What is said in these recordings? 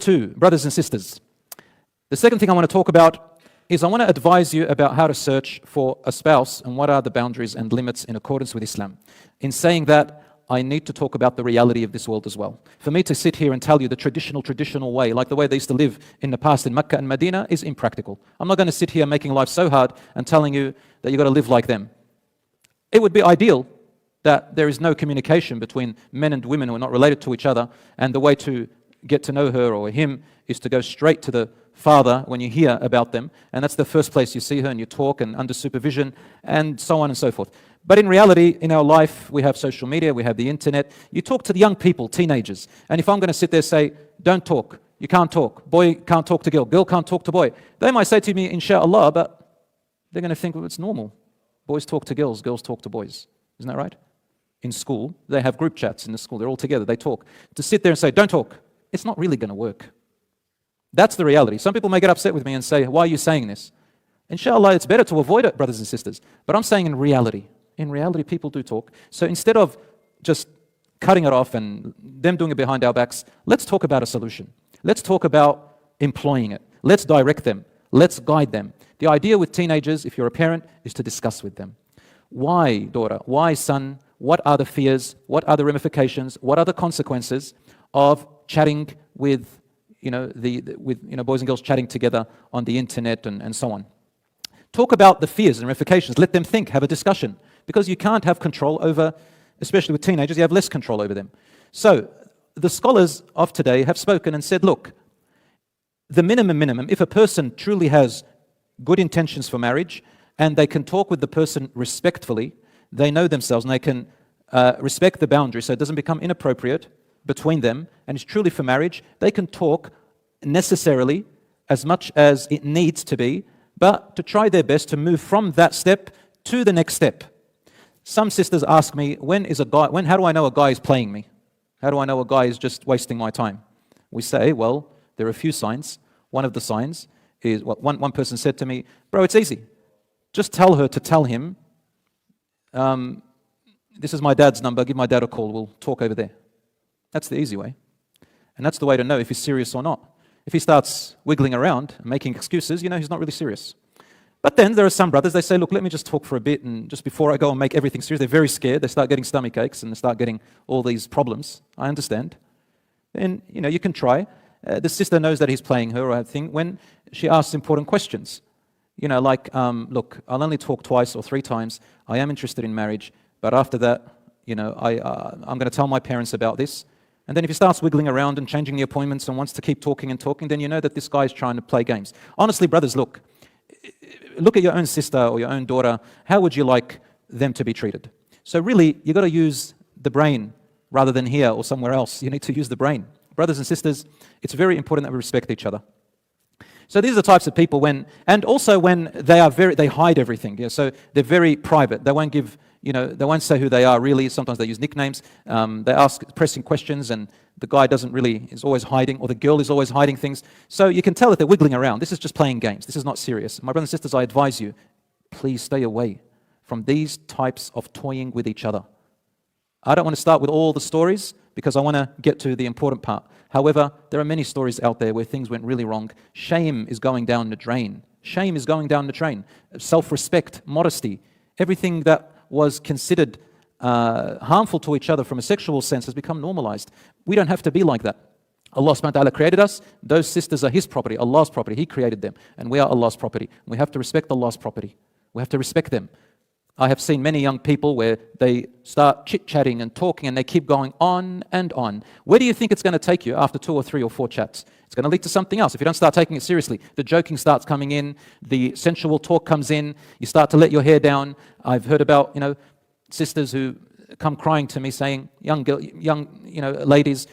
2, brothers and sisters. The second thing I want to talk about is I want to advise you about how to search for a spouse and what are the boundaries and limits in accordance with Islam. In saying that, I need to talk about the reality of this world as well. For me to sit here and tell you the traditional way, like the way they used to live in the past in Mecca and Medina, is impractical. I'm not going to sit here making life so hard and telling you that you've got to live like them. It would be ideal that there is no communication between men and women who are not related to each other, and the way to get to know her or him is to go straight to the father when you hear about them, and that's the first place you see her and you talk and under supervision and so on and so forth. But in reality, in our life, we have social media, we have the internet. You talk to the young people, teenagers, and if I'm going to sit there and say, don't talk, you can't talk, boy can't talk to girl, girl can't talk to boy, they might say to me, inshallah, but they're going to think, well, it's normal. Boys talk to girls, girls talk to boys. Isn't that right? In school, they have group chats in the school, they're all together, they talk. To sit there and say, don't talk, it's not really going to work. That's the reality. Some people may get upset with me and say, why are you saying this? Inshallah, it's better to avoid it, brothers and sisters. But I'm saying in reality, people do talk. So instead of just cutting it off and them doing it behind our backs, let's talk about a solution. Let's talk about employing it. Let's direct them. Let's guide them. The idea with teenagers, if you're a parent, is to discuss with them. Why, daughter? Why, son? What are the fears? What are the ramifications? What are the consequences of chatting with boys and girls chatting together on the internet and so on? Talk about the fears and ramifications. Let them think, have a discussion. Because you can't have control over, especially with teenagers, you have less control over them. So the scholars of today have spoken and said, look, the minimum, if a person truly has good intentions for marriage and they can talk with the person respectfully, they know themselves and they can respect the boundaries so it doesn't become inappropriate between them, and it's truly for marriage, they can talk necessarily as much as it needs to be, but to try their best to move from that step to the next step. Some sisters ask me, how do I know a guy is playing me? How do I know a guy is just wasting my time? We say, well, there are a few signs. One of the signs is, one person said to me, bro, it's easy. Just tell her to tell him, this is my dad's number, give my dad a call, we'll talk over there. That's the easy way. And that's the way to know if he's serious or not. If he starts wiggling around and making excuses, you know he's not really serious. But then there are some brothers, they say, look, let me just talk for a bit, and just before I go and make everything serious, they're very scared, they start getting stomach aches and they start getting all these problems. I understand. And you can try. The sister knows that he's playing her or her thing when she asks important questions. Look, I'll only talk twice or 3 times. I am interested in marriage, but after that, I'm going to tell my parents about this. And then if he starts wiggling around and changing the appointments and wants to keep talking and talking, then you know that this guy is trying to play games. Honestly, brothers, look at your own sister or your own daughter. How would you like them to be treated? So really, you've got to use the brain rather than here or somewhere else. You need to use the brain. Brothers and sisters, it's very important that we respect each other. So these are the types of people when they hide everything. Yeah? So they're very private. They won't give, they won't say who they are really. Sometimes they use nicknames. They ask pressing questions and the guy is always hiding, or the girl is always hiding things. So you can tell that they're wiggling around. This is just playing games. This is not serious. My brothers and sisters, I advise you, please stay away from these types of toying with each other. I don't want to start with all the stories because I want to get to the important part. However, there are many stories out there where things went really wrong. Shame is going down the drain. Shame is going down the drain. Self-respect, modesty, everything that was considered harmful to each other from a sexual sense has become normalized. We don't have to be like that. Allah subhanahu wa ta'ala created us. Those sisters are His property, Allah's property. He created them. And we are Allah's property. We have to respect Allah's property. We have to respect them. I have seen many young people where they start chit-chatting and talking and they keep going on and on. Where do you think it's going to take you after 2 or 3 or 4 chats? It's going to lead to something else. If you don't start taking it seriously, the joking starts coming in, the sensual talk comes in, you start to let your hair down. I've heard about, sisters who come crying to me saying, young ladies,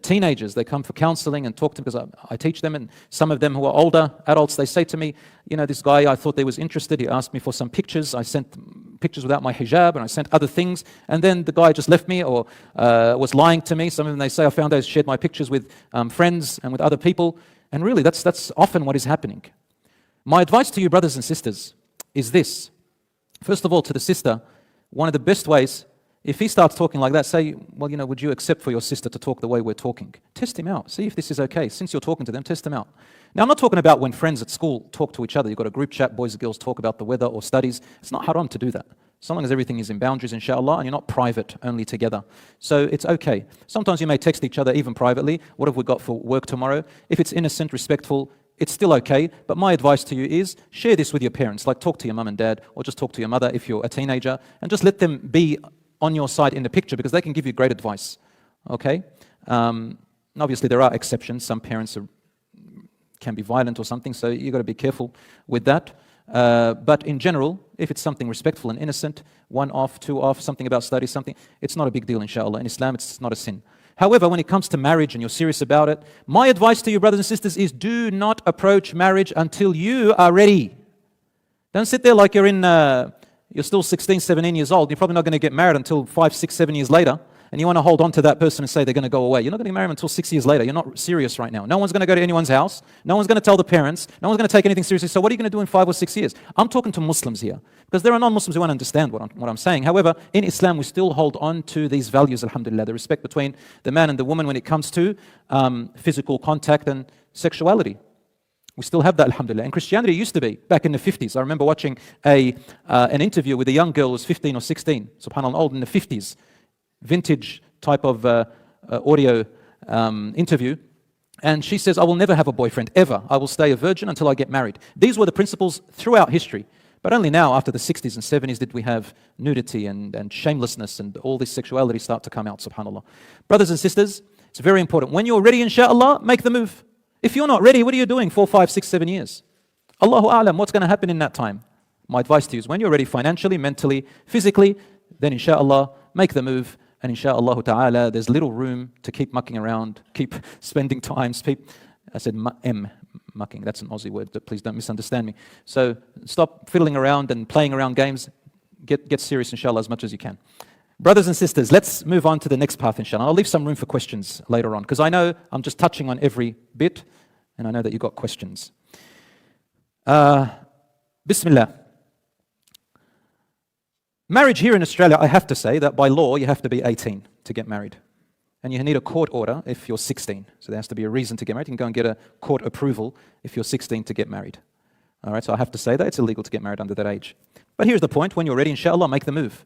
teenagers, they come for counseling and talk to me because I teach them, and some of them who are older adults, they say to me, this guy, I thought they was interested, he asked me for some pictures, I sent pictures without my hijab, and I sent other things, and then the guy just left me or was lying to me. Some of them, they say, I found I shared my pictures with friends and with other people, and really that's often what is happening. My advice to you, brothers and sisters, is this. First of all, to the sister, one of the best ways If he starts talking like that, say, well, would you accept for your sister to talk the way we're talking? Test him out. See if this is okay. Since you're talking to them, test them out. Now, I'm not talking about when friends at school talk to each other. You've got a group chat, boys and girls talk about the weather or studies. It's not haram to do that. So long as everything is in boundaries, inshallah, and you're not private, only together. So it's okay. Sometimes you may text each other even privately. What have we got for work tomorrow? If it's innocent, respectful, it's still okay. But my advice to you is share this with your parents. Like talk to your mum and dad, or just talk to your mother if you're a teenager, and just let them be on your side in the picture, because they can give you great advice. Okay? Obviously, there are exceptions. Some parents can be violent or something, so you've got to be careful with that. But in general, if it's something respectful and innocent, 1 off, 2 off, something about study, something, it's not a big deal, inshallah. In Islam, it's not a sin. However, when it comes to marriage and you're serious about it, my advice to you, brothers and sisters, is do not approach marriage until you are ready. Don't sit there like you're still 16, 17 years old. You're probably not going to get married until 5, 6, 7 years later. And you want to hold on to that person and say they're going to go away. You're not going to get married until 6 years later. You're not serious right now. No one's going to go to anyone's house. No one's going to tell the parents. No one's going to take anything seriously. So what are you going to do in 5 or 6 years? I'm talking to Muslims here, because there are non-Muslims who won't understand what I'm saying. However, in Islam, we still hold on to these values, alhamdulillah, the respect between the man and the woman when it comes to physical contact and sexuality. We still have that, alhamdulillah. And Christianity used to be, back in the 50s. I remember watching an interview with a young girl who was 15 or 16, subhanAllah, old in the 50s, vintage type of audio interview. And she says, I will never have a boyfriend, ever. I will stay a virgin until I get married. These were the principles throughout history. But only now, after the 60s and 70s, did we have nudity and shamelessness and all this sexuality start to come out, subhanAllah. Brothers and sisters, it's very important. When you're ready, inshallah, make the move. If you're not ready, what are you doing 4, 5, 6, 7 years? Allahu A'lam, what's going to happen in that time? My advice to you is when you're ready financially, mentally, physically, then inshallah, make the move. And inshallah ta'ala, there's little room to keep mucking around, keep spending time. I said mucking, that's an Aussie word, please don't misunderstand me. So stop fiddling around and playing around games. Get serious, inshallah, as much as you can. Brothers and sisters, let's move on to the next path, inshallah. I'll leave some room for questions later on, because I know I'm just touching on every bit, and I know that you've got questions. Bismillah. Marriage here in Australia, I have to say that by law, you have to be 18 to get married. And you need a court order if you're 16. So there has to be a reason to get married. You can go and get a court approval if you're 16 to get married. All right, so I have to say that it's illegal to get married under that age. But here's the point. When you're ready, inshallah, make the move.